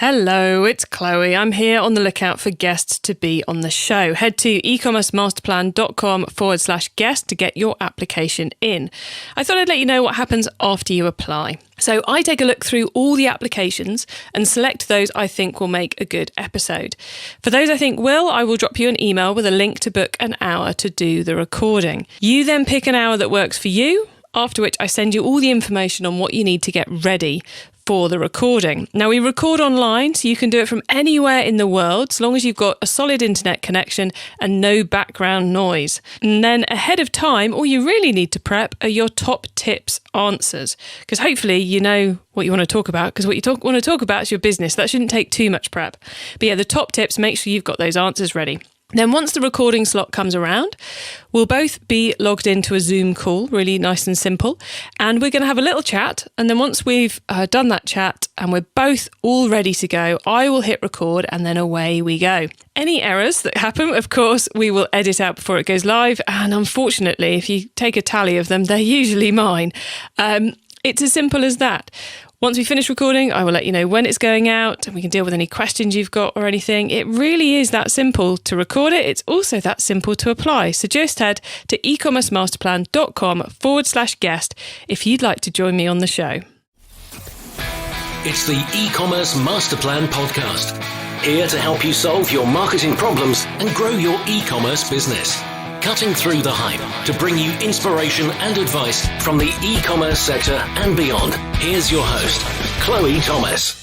Hello, it's Chloe. I'm here on the lookout for guests to be on the show. Head to ecommercemasterplan.com/guest to get your application in. I thought I'd let you know what happens after you apply. So I take a look through all the applications and select those I think will make a good episode. For those I think will, I will drop you an email with a link to book an hour to do the recording. You then pick an hour that works for you, after which I send you all the information on what you need to get ready for the recording. Now, we record online, so you can do it from anywhere in the world, so long as you've got a solid internet connection and no background noise. And then ahead of time, all you really need to prep are your top tips answers, because hopefully you know what you want to talk about, because what you want to talk about is your business. That shouldn't take too much prep. But yeah, the top tips, make sure you've got those answers ready. Then once the recording slot comes around, we'll both be logged into a Zoom call, really nice and simple, and we're going to have a little chat. And then once we've done that chat and we're both all ready to go, I will hit record and then away we go. Any errors that happen, of course, we will edit out before it goes live. And unfortunately, if you take a tally of them, they're usually mine. It's as simple as that. Once we finish recording, I will let you know when it's going out and we can deal with any questions you've got or anything. It really is that simple to record it. It's also that simple to apply. So just head to ecommercemasterplan.com/guest if you'd like to join me on the show. It's the E-commerce Masterplan podcast. Here to help you solve your marketing problems and grow your e-commerce business. Cutting through the hype to bring you inspiration and advice from the e-commerce sector and beyond. Here's your host, Chloe Thomas.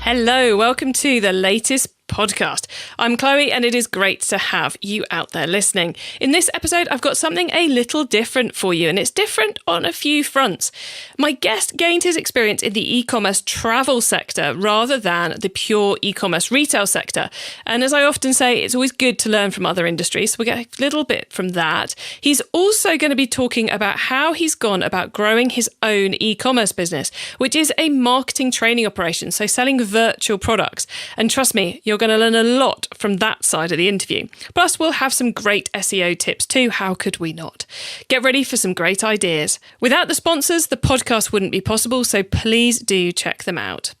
Hello, welcome to the latest podcast. I'm Chloe and it is great to have you out there listening. In this episode, I've got something a little different for you, and it's different on a few fronts. My guest gained his experience in the e-commerce travel sector rather than the pure e-commerce retail sector. And as I often say, it's always good to learn from other industries, so we'll get a little bit from that. He's also going to be talking about how he's gone about growing his own e-commerce business, which is a marketing training operation, so selling virtual products. And trust me, you're going to learn a lot from that side of the interview. Plus, we'll have some great SEO tips too. How could we not? Get ready for some great ideas. Without the sponsors, the podcast wouldn't be possible, so please do check them out.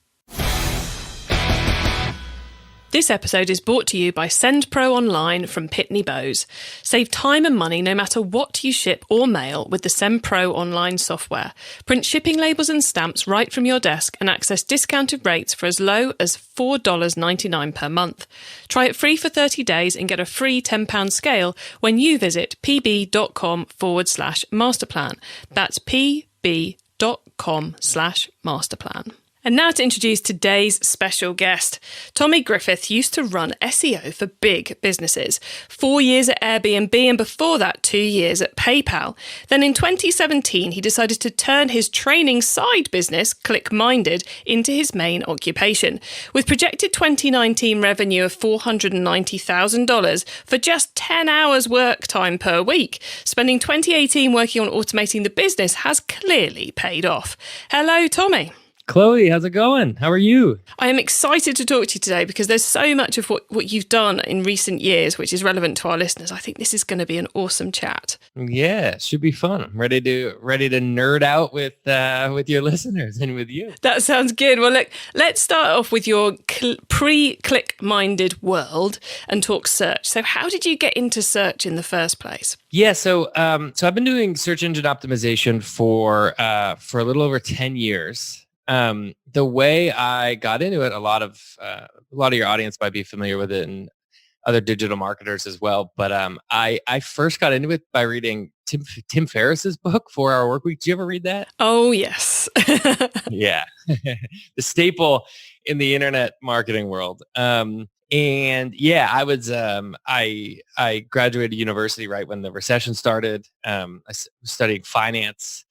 This episode is brought to you by SendPro Online from Pitney Bowes. Save time and money no matter what you ship or mail with the SendPro Online software. Print shipping labels and stamps right from your desk and access discounted rates for as low as $4.99 per month. Try it free for 30 days and get a free £10 scale when you visit pb.com/masterplan. That's pb.com/masterplan. And now to introduce today's special guest. Tommy Griffith used to run SEO for big businesses. 4 years at Airbnb and before that 2 years at PayPal. Then in 2017, he decided to turn his training side business, ClickMinded, into his main occupation. With projected 2019 revenue of $490,000 for just 10 hours work time per week. Spending 2018 working on automating the business has clearly paid off. Hello, Tommy. Chloe, how's it going? How are you? I am excited to talk to you today because there's so much of what you've done in recent years which is relevant to our listeners. I think this is going to be an awesome chat. Yeah, it should be fun. I'm ready to nerd out with your listeners and with you. That sounds good. Well, look, let's start off with your pre-ClickMinded world and talk search. So how did you get into search in the first place? Yeah, so I've been doing search engine optimization for a little over 10 years. The way I got into it, a lot of your audience might be familiar with it, and other digital marketers as well. But I first got into it by reading Tim Ferriss's book, 4 Hour Workweek. Did you ever read that? Oh yes, yeah, the staple in the internet marketing world. And yeah, I was I graduated university right when the recession started. I was studying finance.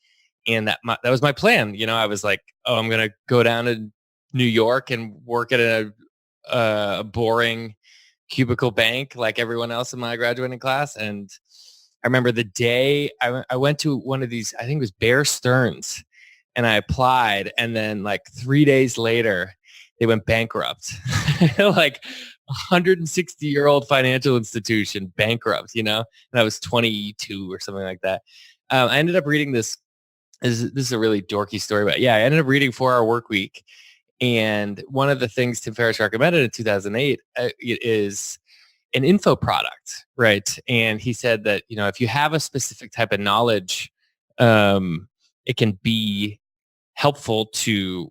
And that was my plan. You know, I was like, oh, I'm going to go down to New York and work at a boring cubicle bank like everyone else in my graduating class. And I remember the day I went to one of these, I think it was Bear Stearns, and I applied. And then like 3 days later, they went bankrupt. Like 160-year-old financial institution bankrupt, you know? And I was 22 or something like that. I ended up reading this. This is a really dorky story, but yeah, I ended up reading 4 Hour Workweek, And one of the things Tim Ferriss recommended in 2008 is an info product, right? And he said that, if you have a specific type of knowledge, it can be helpful to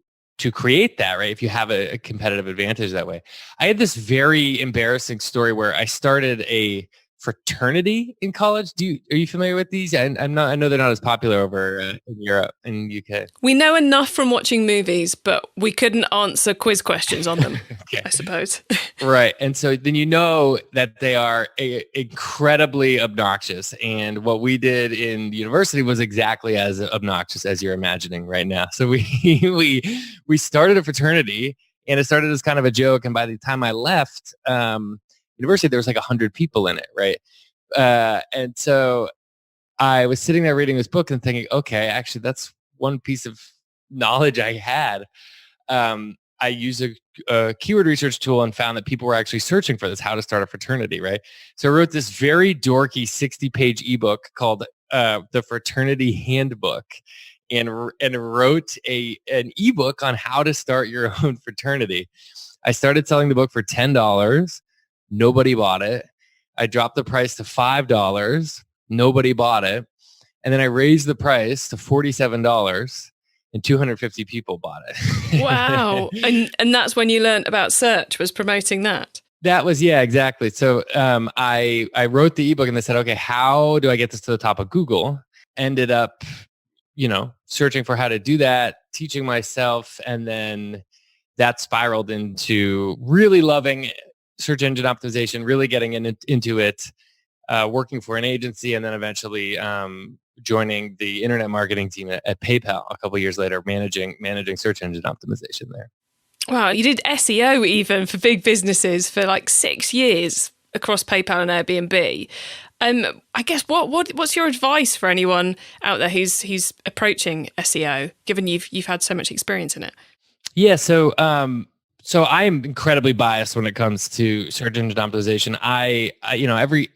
create that, right? If you have a competitive advantage that way. I had this very embarrassing story where I started a fraternity in college. Are you familiar with these? I know they're not as popular over in Europe and UK. We know enough from watching movies, but we couldn't answer quiz questions on them, okay. I suppose. Right. And so then that they are incredibly obnoxious. And what we did in university was exactly as obnoxious as you're imagining right now. So we started a fraternity, and it started as kind of a joke. And by the time I left university, there was like 100 people in it, right? And so I was sitting there reading this book and thinking, okay, actually, that's one piece of knowledge I had. I used a keyword research tool and found that people were actually searching for this, how to start a fraternity, right? So I wrote this very dorky 60-page ebook called The Fraternity Handbook, and wrote an ebook on how to start your own fraternity. I started selling the book for $10. Nobody bought it. I dropped the price to $5. Nobody bought it. And then I raised the price to $47. And 250 people bought it. Wow. And that's when you learned about search, was promoting that. That was, yeah, exactly. So I wrote the ebook and they said, okay, how do I get this to the top of Google? Ended up, searching for how to do that, teaching myself. And then that spiraled into really loving search engine optimization, really getting into it, working for an agency, and then eventually joining the internet marketing team at PayPal a couple of years later, managing search engine optimization there. Wow, you did SEO even for big businesses for like 6 years across PayPal and Airbnb. I guess what's your advice for anyone out there who's approaching SEO, given you've had so much experience in it? Yeah, so I am incredibly biased when it comes to search engine optimization. I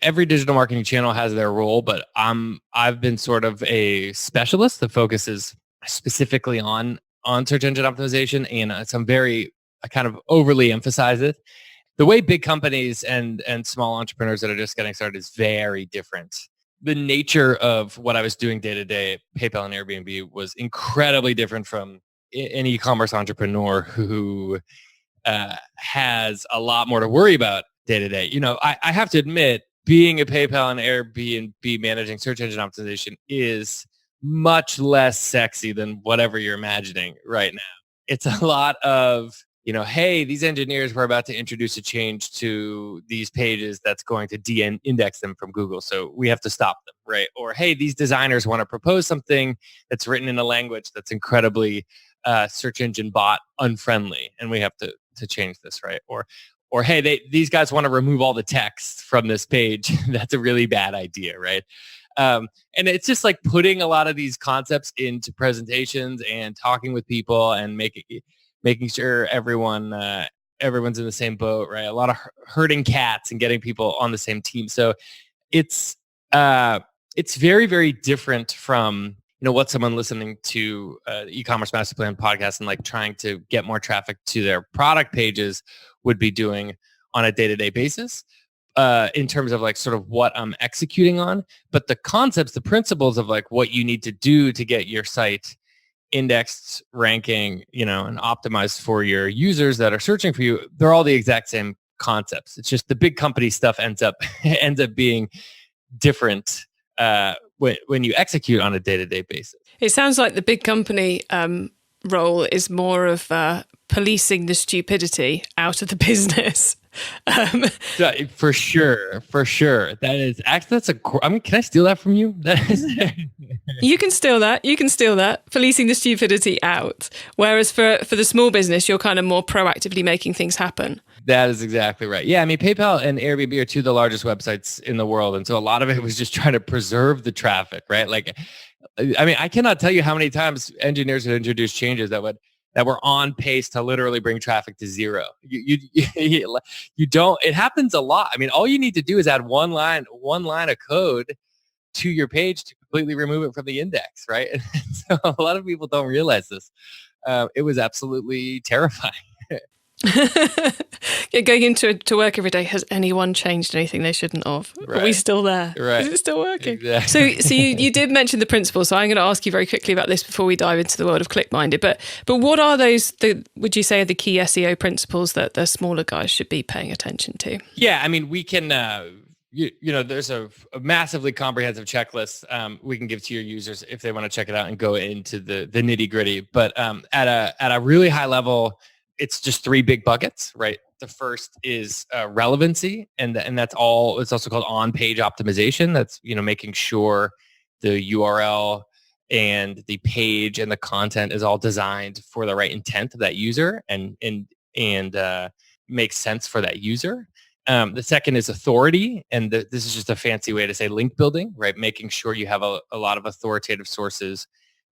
every digital marketing channel has their role, but I've been sort of a specialist that focuses specifically on search engine optimization, and I kind of overly emphasize it. The way big companies and small entrepreneurs that are just getting started is very different. The nature of what I was doing day to day at PayPal and Airbnb was incredibly different from an e-commerce entrepreneur who has a lot more to worry about day to day. I have to admit, being a PayPal and Airbnb managing search engine optimization is much less sexy than whatever you're imagining right now. It's a lot of, hey, these engineers were about to introduce a change to these pages that's going to de-index them from Google, so we have to stop them, right? Or, hey, these designers want to propose something that's written in a language that's incredibly search engine bot unfriendly, and we have to change this, right? Or hey, these guys want to remove all the text from this page. That's a really bad idea, right? And it's just like putting a lot of these concepts into presentations and talking with people and making sure everyone's in the same boat, right? A lot of herding cats and getting people on the same team. So it's very, very different from what someone listening to the e-commerce master plan podcast and like trying to get more traffic to their product pages would be doing on a day-to-day basis in terms of like sort of what I'm executing on. But the concepts, the principles of like what you need to do to get your site indexed, ranking, and optimized for your users that are searching for you, they're all the exact same concepts. It's just the big company stuff ends up being different when you execute on a day-to-day basis. It sounds like the big company role is more of policing the stupidity out of the business. For sure. Can I steal that from you? You can steal that. Policing the stupidity out. Whereas for the small business, you're kind of more proactively making things happen. That is exactly right. Yeah, I mean, PayPal and Airbnb are two of the largest websites in the world. And so a lot of it was just trying to preserve the traffic, right? Like, I mean, I cannot tell you how many times engineers had introduced changes that were on pace to literally bring traffic to zero. You don't, it happens a lot. I mean, all you need to do is add one line of code to your page to completely remove it from the index, right? And so a lot of people don't realize this. it was absolutely terrifying. Yeah, going into work every day, has anyone changed anything they shouldn't have? Right. Are we still there? Right. Is it still working? Exactly. So you did mention the principles, so I'm going to ask you very quickly about this before we dive into the world of ClickMinded. But what are those, would you say, are the key SEO principles that the smaller guys should be paying attention to? Yeah, I mean, we can, there's a massively comprehensive checklist we can give to your users if they want to check it out and go into the nitty gritty. But at a really high level, it's just 3 big buckets, right? The first is relevancy, and that's all. It's also called on-page optimization. That's making sure the URL and the page and the content is all designed for the right intent of that user and makes sense for that user. The second is authority, and this is just a fancy way to say link building, right? Making sure you have a lot of authoritative sources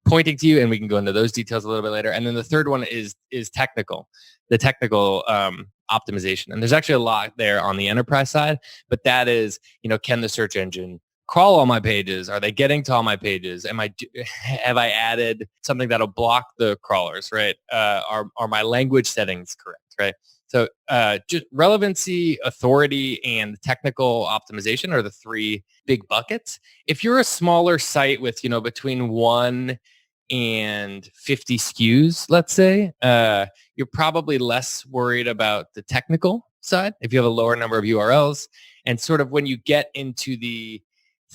pointing to you, and we can go into those details a little bit later. And then the third one is technical, the technical optimization. And there's actually a lot there on the enterprise side, but that is, can the search engine crawl all my pages? Are they getting to all my pages? Have I added something that'll block the crawlers, right? Are my language settings correct, right? So just relevancy, authority, and technical optimization are the 3 big buckets. If you're a smaller site with, between 1 and 50 SKUs, let's say, you're probably less worried about the technical side if you have a lower number of URLs. And sort of when you get into the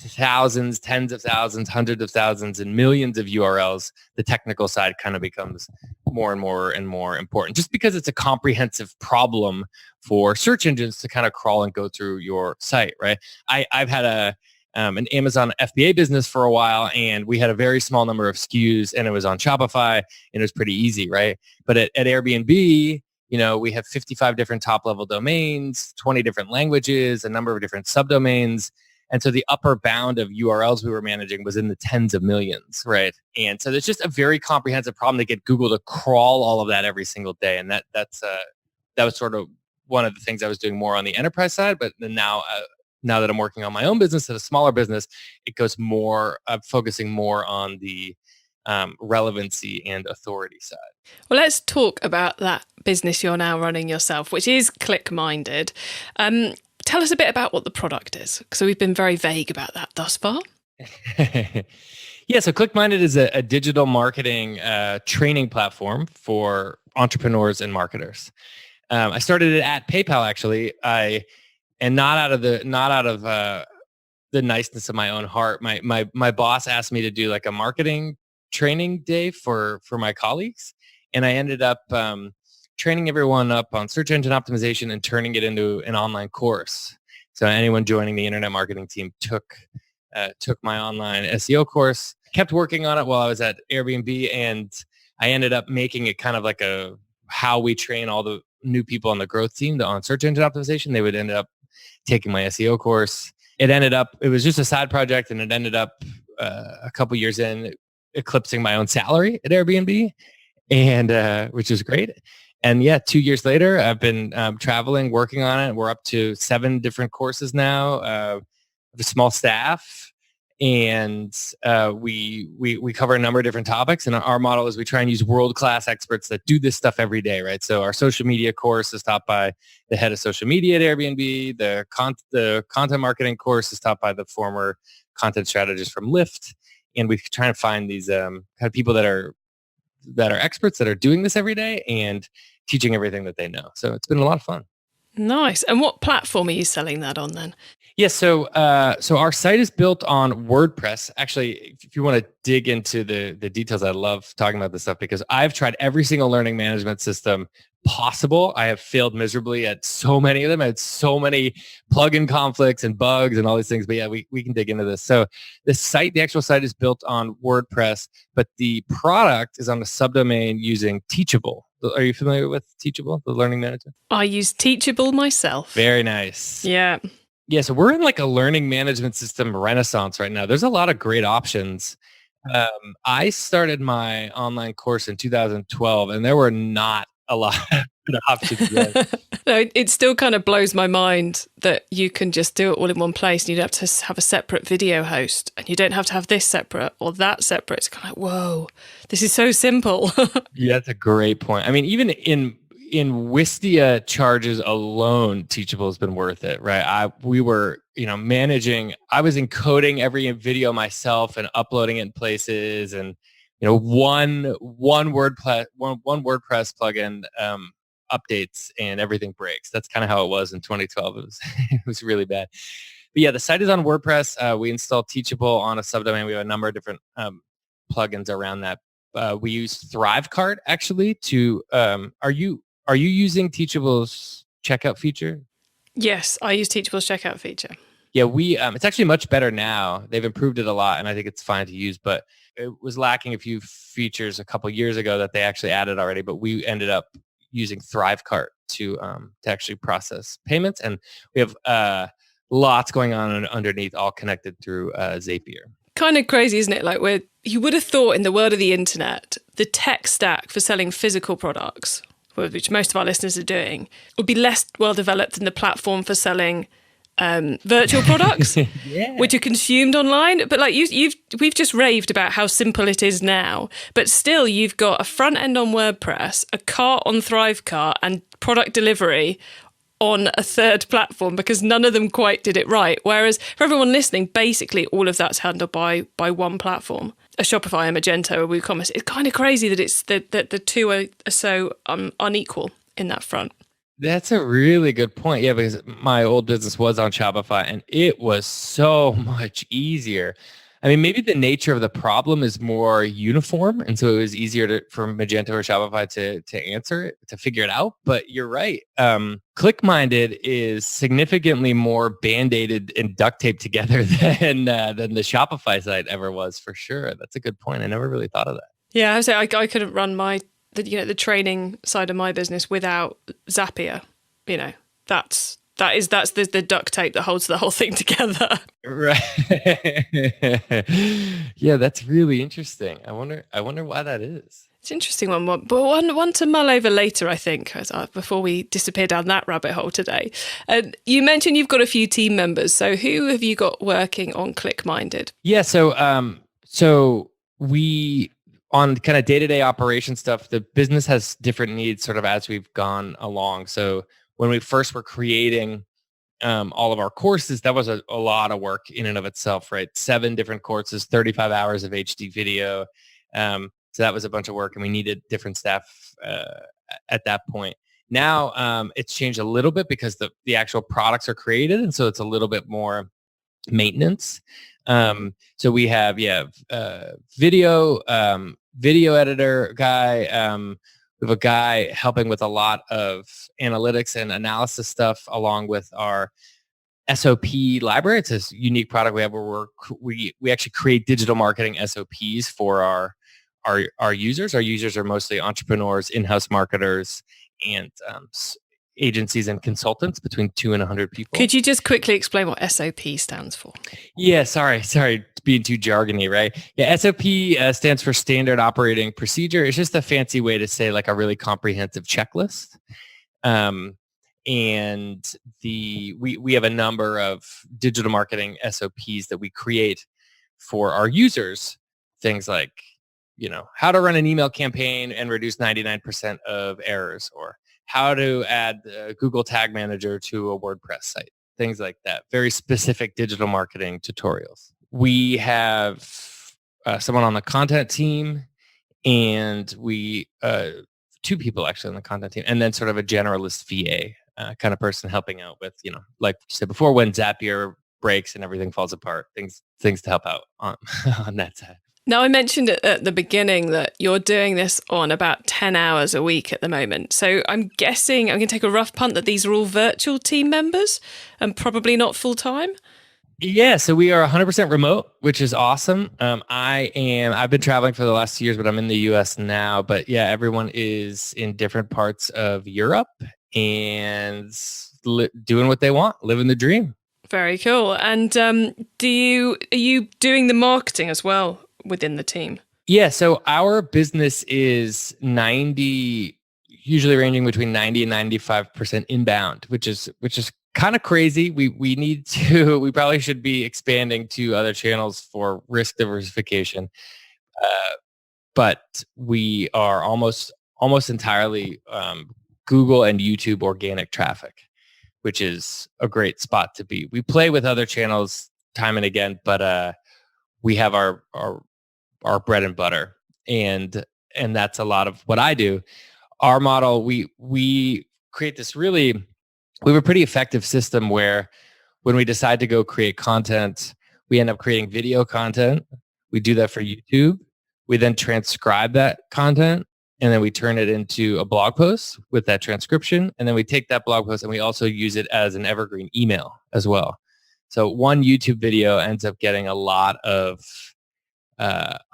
thousands, tens of thousands, hundreds of thousands, and millions of URLs, the technical side kind of becomes more and more and more important, just because it's a comprehensive problem for search engines to kind of crawl and go through your site, right? I've had an Amazon FBA business for a while, and we had a very small number of SKUs, and it was on Shopify, and it was pretty easy, right? But at Airbnb, we have 55 different top-level domains, 20 different languages, a number of different subdomains. And so the upper bound of URLs we were managing was in the tens of millions, right? And so there's just a very comprehensive problem to get Google to crawl all of that every single day. And that was sort of one of the things I was doing more on the enterprise side. But then now that I'm working on my own business, at a smaller business, it goes more focusing more on the relevancy and authority side. Well, let's talk about that business you're now running yourself, which is ClickMinded. Tell us a bit about what the product is. So we've been very vague about that thus far. Yeah, so ClickMinded is a digital marketing training platform for entrepreneurs and marketers. I started it at PayPal, actually. And not out of the niceness of my own heart. My boss asked me to do like a marketing training day for my colleagues, and I ended up training everyone up on search engine optimization and turning it into an online course. So anyone joining the internet marketing team took my online SEO course, kept working on it while I was at Airbnb, and I ended up making it kind of like how we train all the new people on the growth team on search engine optimization. They would end up taking my SEO course. It was just a side project, and it ended up a couple years in eclipsing my own salary at Airbnb, and which is great. And yeah, 2 years later, I've been traveling, working on it. We're up to 7 different courses now. A small staff, and we cover a number of different topics. And our model is we try and use world-class experts that do this stuff every day, right? So our social media course is taught by the head of social media at Airbnb. The content marketing course is taught by the former content strategist from Lyft. And we try and find these kind of people that are experts that are doing this every day and teaching everything that they know. So it's been a lot of fun. Nice. And what platform are you selling that on then? Yeah, so our site is built on WordPress. Actually, if you want to dig into the details, I love talking about this stuff because I've tried every single learning management system possible. I have failed miserably at so many of them. I had so many plugin conflicts and bugs and all these things. But yeah, we can dig into this. So the actual site is built on WordPress, but the product is on a subdomain using Teachable. Are you familiar with Teachable, the learning management? I use Teachable myself. Very nice. Yeah. Yeah, so we're in like a learning management system renaissance right now. There's a lot of great options. I started my online course in 2012, and there were not a lot of options. Yeah. No, it still kind of blows my mind that you can just do it all in one place and you don't have to have a separate video host and you don't have to have this separate or that separate. It's kind of like, whoa, this is so simple. Yeah, that's a great point. I mean, even in Wistia charges alone, Teachable has been worth it, right? We were, managing, I was encoding every video myself and uploading it in places, and one WordPress plugin updates and everything breaks. That's kind of how it was in 2012. It was really bad. But yeah, the site is on WordPress. We installed Teachable on a subdomain. We have a number of different plugins around that. We use Thrivecart actually to. Are you using Teachable's checkout feature? Yes, I use Teachable's checkout feature. Yeah, it's actually much better now. They've improved it a lot, and I think it's fine to use, but it was lacking a few features a couple years ago that they actually added already, but we ended up using Thrivecart to actually process payments, and we have lots going on underneath, all connected through Zapier. Kind of crazy, isn't it? Like, you would have thought in the world of the internet, the tech stack for selling physical products, which most of our listeners are doing, would be less well developed than the platform for selling virtual products, yeah, which are consumed online. But like we've just raved about how simple it is now, but still you've got a front end on WordPress, a cart on Thrivecart, and product delivery on a third platform because none of them quite did it right. Whereas for everyone listening, basically all of that's handled by one platform. A Shopify, a Magento, a WooCommerce. It's kind of crazy that it's that the two are so unequal in that front. That's a really good point. Yeah, because my old business was on Shopify and it was so much easier. I mean, maybe the nature of the problem is more uniform, and so it was easier for Magento or Shopify to answer it, to figure it out. But you're right. ClickMinded is significantly more band-aided and duct taped together than the Shopify site ever was, for sure. That's a good point. I never really thought of that. Yeah, I would say I couldn't run the training side of my business without Zapier. That's the duct tape that holds the whole thing together. Right. Yeah, that's really interesting. I wonder why that is. It's an interesting one, but one to mull over later, I think, before we disappear down that rabbit hole today. You mentioned you've got a few team members. So who have you got working on ClickMinded? Yeah, so we, on kind of day-to-day operation stuff, the business has different needs sort of as we've gone along. So when we first were creating all of our courses, that was a lot of work in and of itself, right? 7 different courses, 35 hours of HD video. So that was a bunch of work, and we needed different staff at that point. Now it's changed a little bit because the actual products are created, and so it's a little bit more maintenance. So we have video editor guy. We have a guy helping with a lot of analytics and analysis stuff, along with our SOP library. It's this unique product we have where we actually create digital marketing SOPs for our users. Our users are mostly entrepreneurs, in-house marketers, and agencies and consultants between 2 and 100 people. Could you just quickly explain what SOP stands for? Yeah, sorry, being too jargony, right? Yeah, SOP stands for Standard Operating Procedure. It's just a fancy way to say like a really comprehensive checklist. And we have a number of digital marketing SOPs that we create for our users. Things like, how to run an email campaign and reduce 99% of errors, or how to add Google Tag Manager to a WordPress site, things like that. Very specific digital marketing tutorials. We have someone on the content team, and we 2 people actually on the content team, and then sort of a generalist VA kind of person helping out with, like you said before, when Zapier breaks and everything falls apart, things to help out on that side. Now, I mentioned at the beginning that you're doing this on about 10 hours a week at the moment. So I'm guessing, I'm going to take a rough punt that these are all virtual team members and probably not full-time? Yeah, so we are 100% remote, which is awesome. I've been traveling for the last 2 years, but I'm in the US now. But yeah, everyone is in different parts of Europe and doing what they want, living the dream. Very cool. And are you doing the marketing as well within the team? Yeah, so our business is 90 usually ranging between 90 and 95% inbound, which is kind of crazy. We probably should be expanding to other channels for risk diversification. But we are almost entirely Google and YouTube organic traffic, which is a great spot to be. We play with other channels time and again, but we have our bread and butter, and that's a lot of what I do. Our model, we create this we have a pretty effective system where when we decide to go create content, we end up creating video content. We do that for YouTube. We then transcribe that content, and then we turn it into a blog post with that transcription. And then we take that blog post and we also use it as an evergreen email as well. So one YouTube video ends up getting a lot of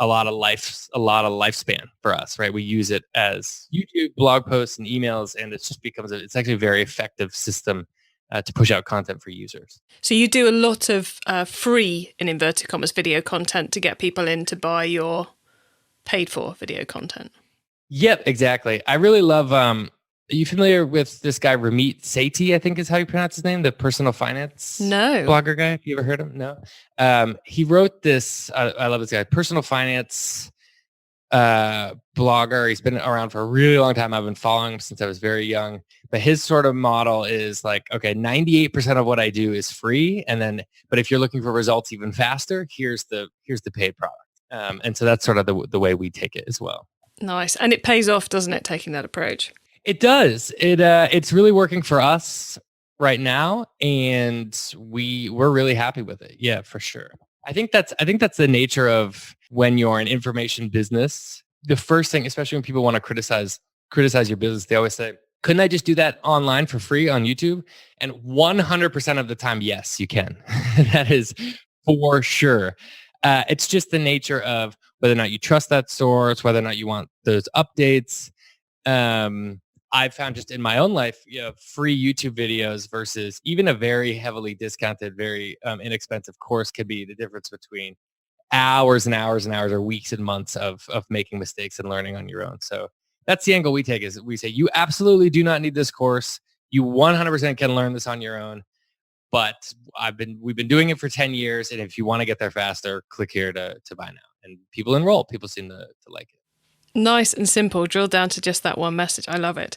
lifespan for us, right? We use it as YouTube, blog posts, and emails, and it just becomes it's actually a very effective system to push out content for users. So you do a lot of free, in inverted commas, video content to get people in to buy your paid for video content. Yep, exactly. I really love, are you familiar with this guy, Ramit Sethi, I think is how you pronounce his name, the personal finance blogger guy? Have you ever heard of him? No. He wrote this, I love this guy, personal finance blogger. He's been around for a really long time. I've been following him since I was very young. But his sort of model is like, okay, 98% of what I do is free. But if you're looking for results even faster, here's the paid product. And so that's sort of the way we take it as well. Nice. And it pays off, doesn't it, taking that approach? It does. It's really working for us right now, and we're really happy with it. Yeah, for sure. I think that's the nature of when you're an information business. The first thing, especially when people want to criticize your business, they always say, couldn't I just do that online for free on YouTube? And 100% of the time, yes, you can. That is for sure. It's just the nature of whether or not you trust that source, whether or not you want those updates. I've found just in my own life, free YouTube videos versus even a very heavily discounted, very inexpensive course could be the difference between hours and hours and hours or weeks and months of making mistakes and learning on your own. So that's the angle we take, is we say, you absolutely do not need this course. You 100% can learn this on your own. But we've been doing it for 10 years. And if you want to get there faster, click here to buy now. And people enroll. People seem to like it. Nice and simple. Drill down to just that one message. I love it.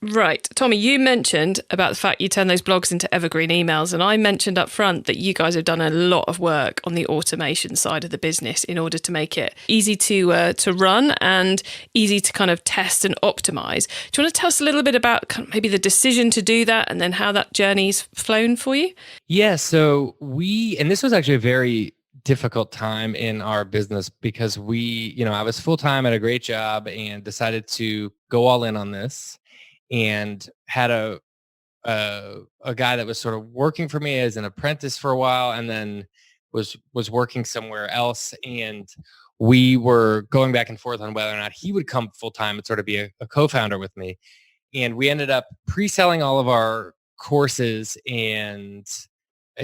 Right. Tommy, you mentioned about the fact you turn those blogs into evergreen emails. And I mentioned up front that you guys have done a lot of work on the automation side of the business in order to make it easy to run and easy to kind of test and optimize. Do you want to tell us a little bit about kind of maybe the decision to do that and then how that journey's flown for you? Yeah. So and this was actually a very difficult time in our business because I was full-time at a great job and decided to go all in on this. And had a guy that was sort of working for me as an apprentice for a while, and then was working somewhere else. And we were going back and forth on whether or not he would come full time and sort of be a co-founder with me. And we ended up pre-selling all of our courses and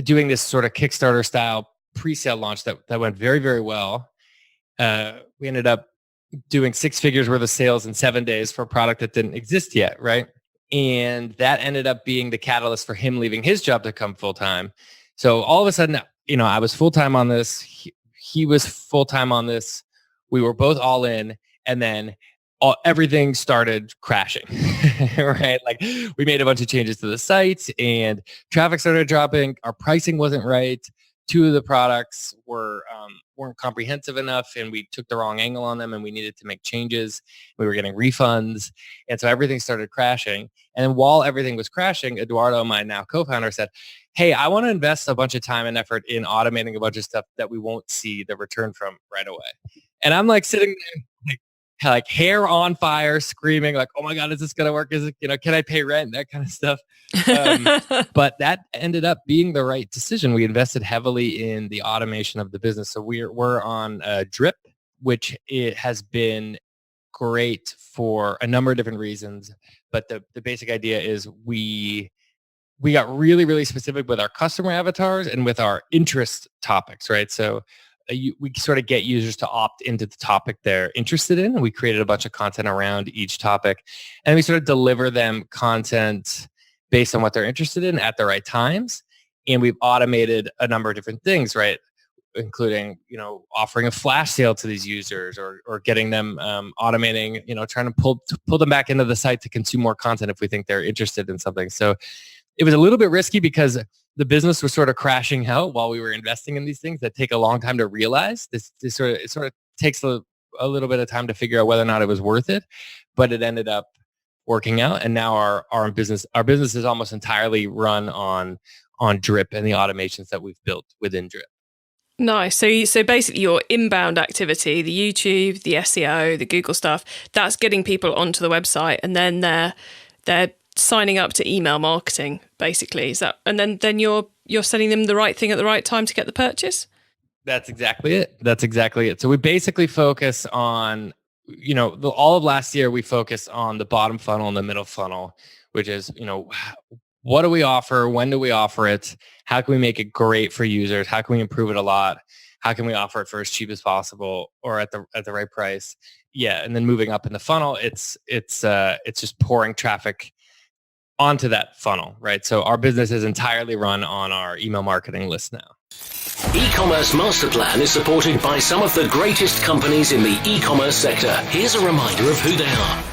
doing this sort of Kickstarter style pre-sale launch that went very, very well. We ended up doing 6 figures worth of sales in 7 days for a product that didn't exist yet, right? And that ended up being the catalyst for him leaving his job to come full time. So all of a sudden, I was full time on this. He was full time on this. We were both all in, and then everything started crashing, right? Like we made a bunch of changes to the site, and traffic started dropping. Our pricing wasn't right. 2 of the products weren't comprehensive enough, and we took the wrong angle on them, and we needed to make changes. We were getting refunds, and so everything started crashing. And while everything was crashing, Eduardo, my now co-founder, said, hey, I want to invest a bunch of time and effort in automating a bunch of stuff that we won't see the return from right away. And I'm like sitting there like hair on fire, screaming like, oh my God, is this going to work? Is it, can I pay rent? That kind of stuff. But that ended up being the right decision. We invested heavily in the automation of the business. So we're on Drip, which it has been great for a number of different reasons. But the basic idea is we got really, really specific with our customer avatars and with our interest topics, right? So we sort of get users to opt into the topic they're interested in. And we created a bunch of content around each topic. And we sort of deliver them content based on what they're interested in at the right times. And we've automated a number of different things, right? Including, offering a flash sale to these users or getting them automating, trying to pull them back into the site to consume more content if we think they're interested in something. So it was a little bit risky because the business was sort of crashing out while we were investing in these things that take a long time to realize. It sort of takes a little bit of time to figure out whether or not it was worth it, but it ended up working out. And now our business is almost entirely run on Drip and the automations that we've built within Drip. Nice. So basically your inbound activity, the YouTube, the SEO, the Google stuff, that's getting people onto the website, and then they're signing up to email marketing, basically. Is that, and then you're sending them the right thing at the right time to get the purchase? That's exactly it. So we basically focus on, all of last year we focused on the bottom funnel and the middle funnel, which is, what do we offer? When do we offer it? How can we make it great for users? How can we improve it a lot? How can we offer it for as cheap as possible or at the right price? Yeah, and then moving up in the funnel, it's just pouring traffic onto that funnel, right? So our business is entirely run on our email marketing list now. E-commerce Master Plan is supported by some of the greatest companies in the e-commerce sector. Here's a reminder of who they are.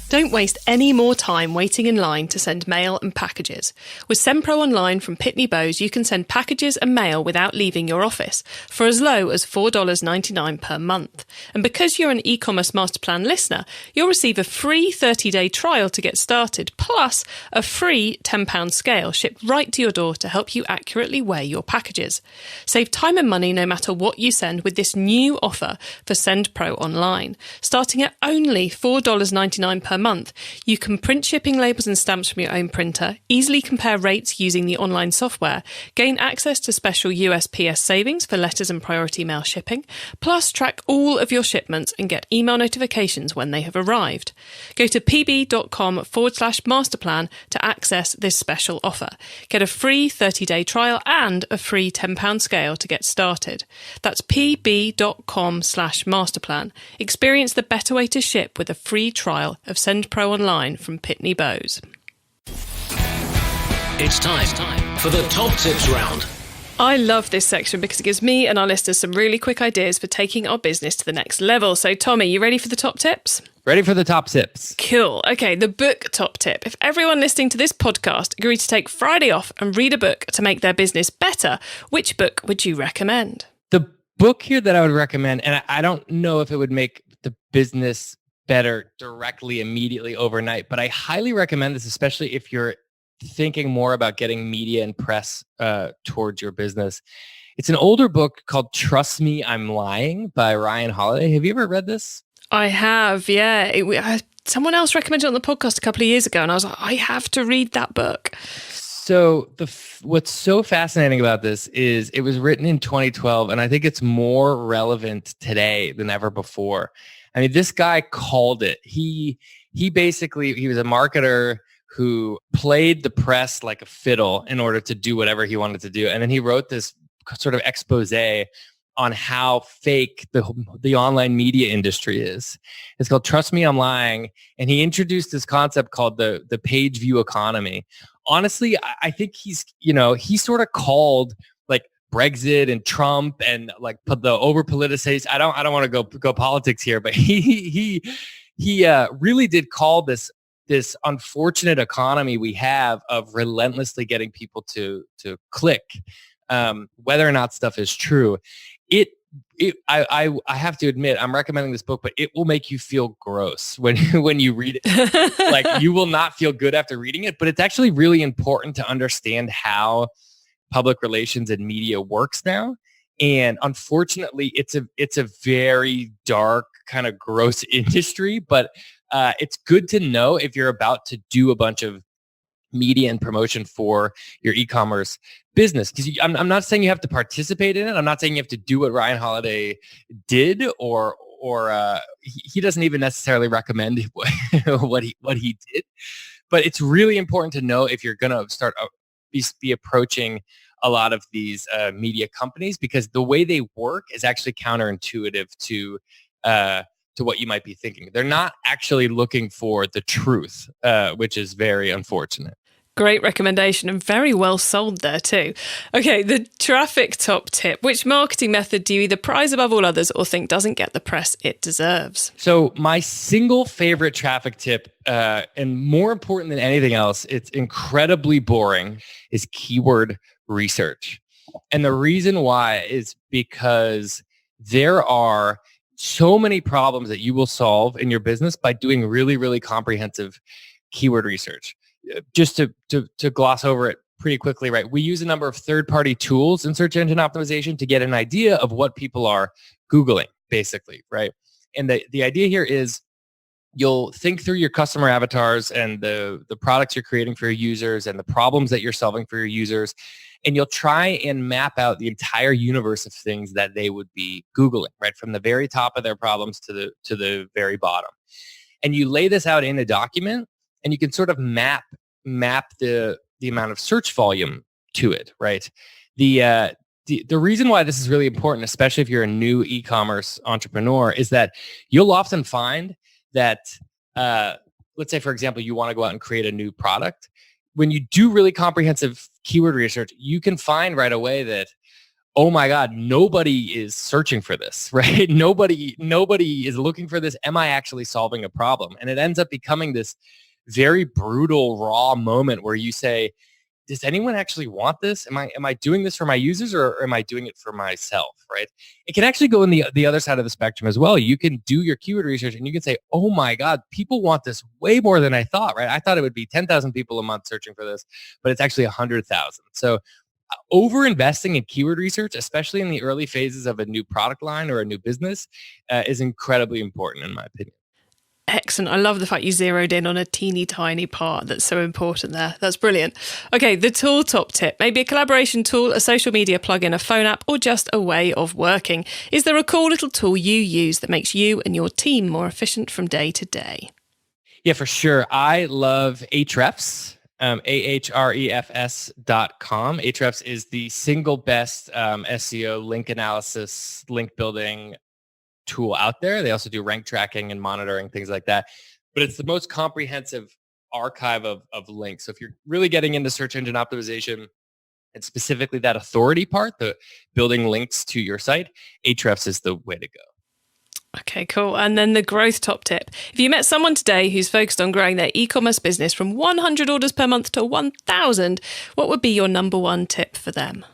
Don't waste any more time waiting in line to send mail and packages. With SendPro Online from Pitney Bowes, you can send packages and mail without leaving your office for as low as $4.99 per month. And because you're an e-commerce master plan listener, you'll receive a free 30-day trial to get started, plus a free £10 scale shipped right to your door to help you accurately weigh your packages. Save time and money no matter what you send with this new offer for SendPro Online. Starting at only $4.99 per month, you can print shipping labels and stamps from your own printer, easily compare rates using the online software, gain access to special USPS savings for letters and priority mail shipping, plus track all of your shipments and get email notifications when they have arrived. Go to pb.com/masterplan to access this special offer. Get a free 30-day trial and a free £10 scale to get started. That's pb.com/masterplan. Experience the better way to ship with a free trial of SendPro Online from Pitney Bowes. It's time for the top tips round. I love this section because it gives me and our listeners some really quick ideas for taking our business to the next level. So, Tommy, you ready for the top tips? Ready for the top tips. Cool. Okay, the book top tip. If everyone listening to this podcast agreed to take Friday off and read a book to make their business better, which book would you recommend? The book here that I would recommend, and I don't know if it would make the business better directly, immediately, overnight, but I highly recommend this, especially if you're thinking more about getting media and press towards your business. It's an older book called Trust Me, I'm Lying by Ryan Holiday. Have you ever read this? I have, yeah. Someone else recommended it on the podcast a couple of years ago, and I was like, I have to read that book. So what's so fascinating about this is it was written in 2012, and I think it's more relevant today than ever before. I mean, this guy called it. He was a marketer who played the press like a fiddle in order to do whatever he wanted to do. And then he wrote this sort of expose on how fake the online media industry is. It's called Trust Me, I'm Lying. And he introduced this concept called the page view economy. Honestly, I think he sort of called like Brexit and Trump and like the over politicized. I don't want to go politics here, but he really did call this unfortunate economy we have of relentlessly getting people to click, whether or not stuff is true. I have to admit, I'm recommending this book, but it will make you feel gross when you read it. Like, you will not feel good after reading it, but it's actually really important to understand how public relations and media works now. And unfortunately, it's a very dark, kind of gross industry, but it's good to know if you're about to do a bunch of media and promotion for your e-commerce business. Because I'm not saying you have to participate in it. I'm not saying you have to do what Ryan Holiday did, or he doesn't even necessarily recommend what he did. But it's really important to know if you're going to start be approaching a lot of these media companies, because the way they work is actually counterintuitive to what you might be thinking. They're not actually looking for the truth, which is very unfortunate. Great recommendation and very well sold there too. Okay, the traffic top tip. Which marketing method do you either prize above all others or think doesn't get the press it deserves? So my single favorite traffic tip, and more important than anything else, it's incredibly boring, is keyword research. And the reason why is because there are so many problems that you will solve in your business by doing really, really comprehensive keyword research. Just to gloss over it pretty quickly, right? We use a number of third-party tools in search engine optimization to get an idea of what people are Googling, basically, right? And the idea here is you'll think through your customer avatars and the products you're creating for your users and the problems that you're solving for your users, and you'll try and map out the entire universe of things that they would be Googling, right? From the very top of their problems to the very bottom. And you lay this out in a document, and you can sort of map the amount of search volume to it, right? The reason why this is really important, especially if you're a new e-commerce entrepreneur, is that you'll often find that, let's say, for example, you want to go out and create a new product. When you do really comprehensive keyword research, you can find right away that, oh my God, nobody is searching for this, right? Nobody is looking for this. Am I actually solving a problem? And it ends up becoming this very brutal, raw moment where you say, does anyone actually want this? Am I doing this for my users, or am I doing it for myself, right? It can actually go in the other side of the spectrum as well. You can do your keyword research and you can say, oh my God, people want this way more than I thought, right? I thought it would be 10,000 people a month searching for this, but it's actually 100,000. So over investing in keyword research, especially in the early phases of a new product line or a new business, is incredibly important in my opinion. Excellent. I love the fact you zeroed in on a teeny tiny part that's so important there. That's brilliant. Okay, the tool top tip. Maybe a collaboration tool, a social media plugin, a phone app, or just a way of working. Is there a cool little tool you use that makes you and your team more efficient from day to day? Yeah, for sure. I love Ahrefs, ahrefs.com. Ahrefs is the single best SEO, link analysis, link building tool out there. They also do rank tracking and monitoring, things like that. But it's the most comprehensive archive of links. So if you're really getting into search engine optimization and specifically that authority part, the building links to your site, Ahrefs is the way to go. Okay, cool. And then the growth top tip. If you met someone today who's focused on growing their e-commerce business from 100 orders per month to 1,000, what would be your number one tip for them?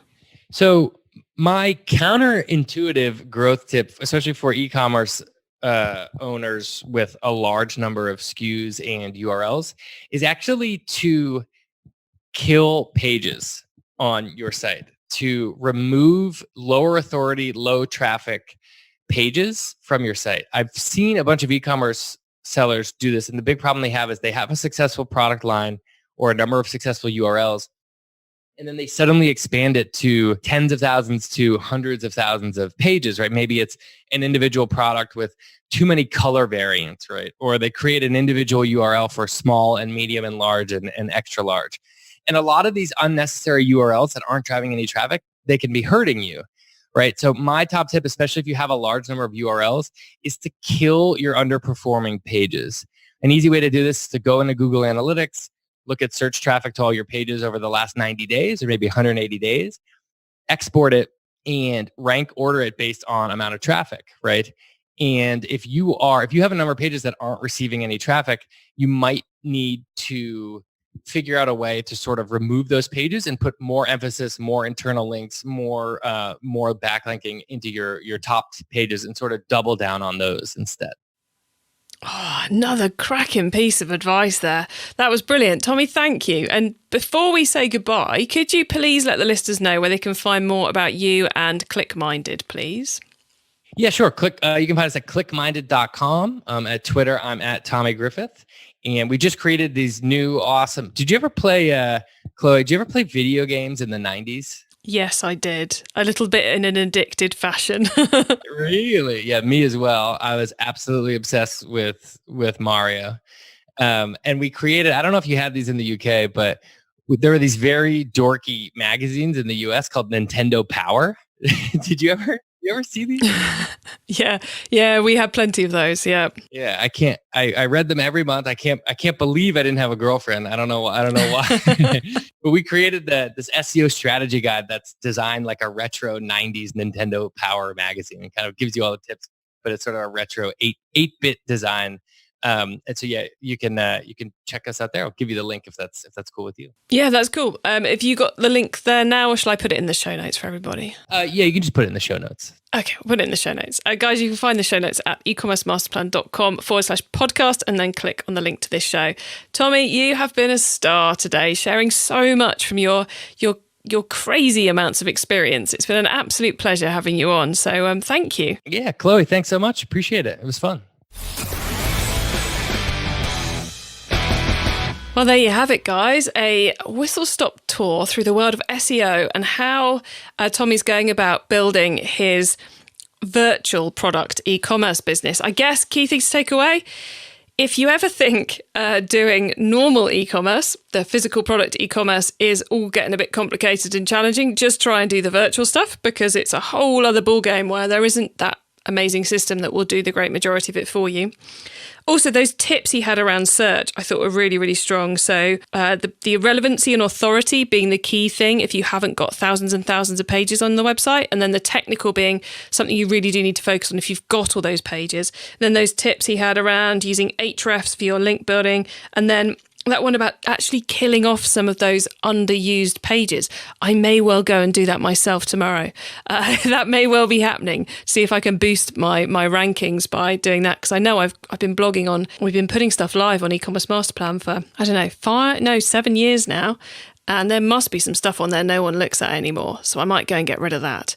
So my counterintuitive growth tip, especially for e-commerce owners with a large number of SKUs and URLs, is actually to kill pages on your site, to remove lower authority, low traffic pages from your site. I've seen a bunch of e-commerce sellers do this, and the big problem they have is they have a successful product line or a number of successful URLs, and then they suddenly expand it to tens of thousands to hundreds of thousands of pages, right? Maybe it's an individual product with too many color variants, right? Or they create an individual URL for small and medium and large and extra large. And a lot of these unnecessary URLs that aren't driving any traffic, they can be hurting you, right? So my top tip, especially if you have a large number of URLs, is to kill your underperforming pages. An easy way to do this is to go into Google Analytics, look at search traffic to all your pages over the last 90 days or maybe 180 days, export it and rank order it based on amount of traffic, right? And if you have a number of pages that aren't receiving any traffic, you might need to figure out a way to sort of remove those pages and put more emphasis, more internal links, more backlinking into your top pages and sort of double down on those instead. Oh, another cracking piece of advice there. That was brilliant. Tommy, thank you. And before we say goodbye, could you please let the listeners know where they can find more about you and ClickMinded, please? Yeah, sure. You can find us at clickminded.com. At Twitter, I'm at Tommy Griffith. And we just created these new awesome... Did you ever play, Chloe, did you ever play video games in the 90s? Yes, I did. A little bit in an addicted fashion. Really? Yeah, me as well. I was absolutely obsessed with Mario. And we created, I don't know if you have these in the UK, but there were these very dorky magazines in the US called Nintendo Power. Did you ever see these? Yeah, we had plenty of those. Yeah. Yeah, I read them every month. I can't believe I didn't have a girlfriend. I don't know why. But we created this SEO strategy guide that's designed like a retro 90s Nintendo Power magazine. It kind of gives you all the tips, but it's sort of a retro 8-bit design. And so yeah, you can check us out there. I'll give you the link if that's cool with you. Yeah, that's cool. If you got the link there now, or shall I put it in the show notes for everybody? Yeah, you can just put it in the show notes. Okay, we'll put it in the show notes. Guys, you can find the show notes at ecommercemasterplan.com/podcast and then click on the link to this show. Tommy, you have been a star today, sharing so much from your crazy amounts of experience. It's been an absolute pleasure having you on. So thank you. Yeah, Chloe, thanks so much. Appreciate it. It was fun. Well, there you have it, guys. A whistle-stop tour through the world of SEO and how Tommy's going about building his virtual product e-commerce business. I guess key things to take away. If you ever think doing normal e-commerce, the physical product e-commerce is all getting a bit complicated and challenging, just try and do the virtual stuff, because it's a whole other ballgame where there isn't that amazing system that will do the great majority of it for you. Also, those tips he had around search, I thought were really, really strong. So the relevancy and authority being the key thing if you haven't got thousands and thousands of pages on the website, and then the technical being something you really do need to focus on if you've got all those pages. And then those tips he had around using Ahrefs for your link building, and then that one about actually killing off some of those underused pages. I may well go and do that myself tomorrow. That may well be happening. See if I can boost my rankings by doing that, because I know I've been blogging on. We've been putting stuff live on e-commerce master plan for 7 years now. And there must be some stuff on there no one looks at anymore. So I might go and get rid of that.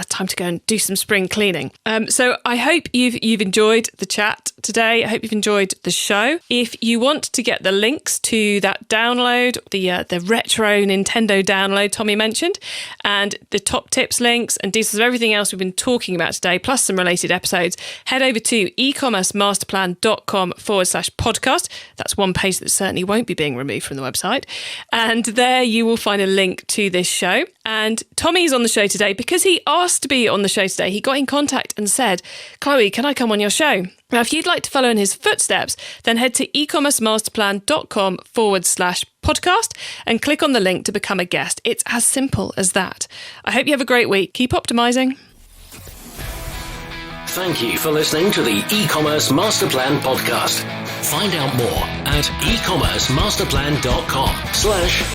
Time to go and do some spring cleaning. So I hope you've enjoyed the chat today. I hope you've enjoyed the show. If you want to get the links to that download, the retro Nintendo download Tommy mentioned, and the top tips links and details of everything else we've been talking about today, plus some related episodes, head over to ecommercemasterplan.com/podcast. That's one page that certainly won't be being removed from the website. And there you will find a link to this show. And Tommy's on the show today because he asked to be on the show today. He got in contact and said, Chloe, can I come on your show? Now, if you'd like to follow in his footsteps, then head to ecommercemasterplan.com/podcast and click on the link to become a guest. It's as simple as that. I hope you have a great week. Keep optimizing. Thank you for listening to the E-commerce Master Plan podcast. Find out more at ecommercemasterplan.com/